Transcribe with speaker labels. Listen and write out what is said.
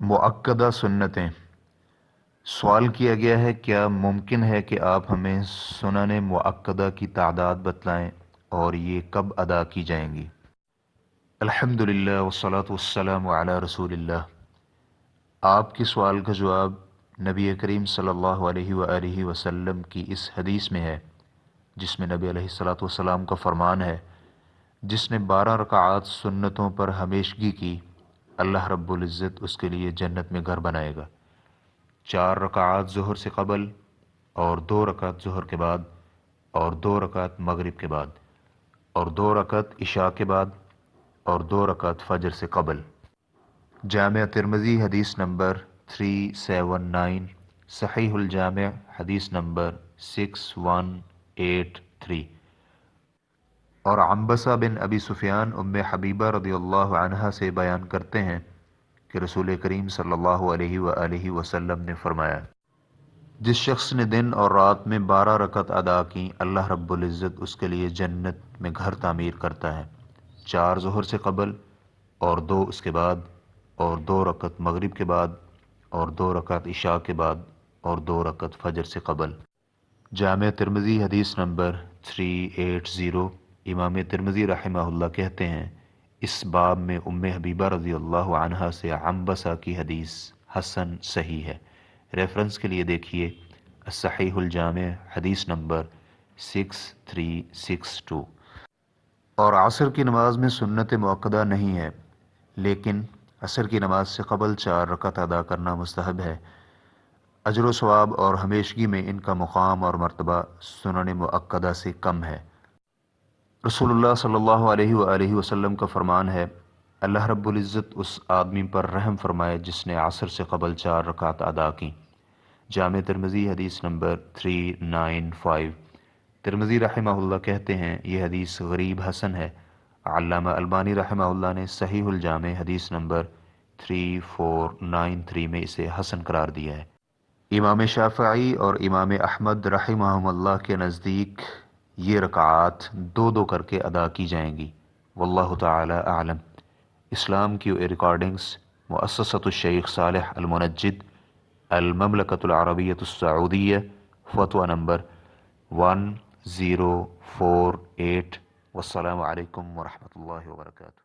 Speaker 1: मुअक्कदा सुन्नतें। सवाल किया गया है, क्या मुमकिन है कि आप हमें सुनन मुअक्कदा की तादाद बतलाएं और ये कब अदा की जाएंगी। अल्हम्दुलिल्लाह वस्सलातु वस्सलामु अला रसूलिल्लाह। आपके सवाल का जवाब नबी करीम सल्लल्लाहु अलैहि वसल्लम की इस हदीस में है, जिसमें नबी अलैहिस्सलातु वस्सलाम का फरमान है, जिसने 12 रकाआत सुन्नतों पर हमेशगी की, अल्लाह रब्बुल इज़्ज़त उसके लिए जन्नत में घर बनाएगा। 4 रकाआत ज़ुहर से कबल और 2 रकात ज़ुहर के बाद और 2 रकात मगरिब के बाद और 2 रकात इशा के बाद और 2 रकात फजर से कबल। जामिया तिरमिज़ी हदीस नंबर 379, सहीहुल जामिया हदीस नंबर 6183। और अम्बसा बिन अबी सुफियान उम्मे हबीबा रदियल्लाहु अन्हा से बयान करते हैं कि रसूल करीम सल्लल्लाहु अलैहि वसल्लम ने फरमाया, जिस शख्स ने दिन और रात में 12 रकत अदा की, अल्लाह रब्बुल इज़्ज़त उसके लिए जन्नत में घर तामीर करता है। 4 ज़ुहर से कबल और 2 उसके बाद और 2 रकत मगरिब के बाद और 2 रकत इशा के बाद और 2 रकत फजर से कबल। जामिया तिरमिज़ी हदीस नंबर 380। इमाम तिरमिज़ी रहमहुल्लाह कहते हैं, इस बाब में उम्मे हबीबा रज़ियल्लाहु अन्हा से अम्बसा की हदीस हसन सही है। रेफरेंस के लिए देखिए सहीहुल जामे हदीस नंबर 6362। और असर की नमाज में सुन्नत मुअक्कदा नहीं है, लेकिन असर की नमाज से कबल 4 रकत अदा करना मुस्तहब है। अजर व सवाब और हमेशगी में इनका मुकाम और मर्तबा सुनन मुअक्कदा से कम है। रसूलुल्लाह सल्लल्लाहु अलैहि वसल्लम का फरमान है, अल्लाह रब्बुल इज़्ज़त उस आदमी पर रहम फरमाए जिसने असर से कबल 4 रकात अदा की। जामे तिरमिज़ी हदीस नंबर 395। तिरमिज़ी रहमहुल्लाह कहते हैं, ये हदीस गरीब हसन है। अल्लामा अलबानी रहमहुल्लाह ने सहीहुल जामे हदीस नंबर 3493 में इसे हसन करार दिया है। इमाम शाफ़िई और इमाम अहमद रहमहुमुल्लाह के नज़दीक ये रकात 2-2 करके अदा की जाएंगी। वल्लाहु ताला आलम। इस्लाम की रिकॉर्डिंग्स मुअस्ससतुश शेख सालेह अल मुनज्जिद अल ममलकतुल अरबिय्यतुस सऊदिय्या, फतवा नंबर 1048। वस्सलामु अलैकुम व रहमतुल्लाहि व बरकातुहू।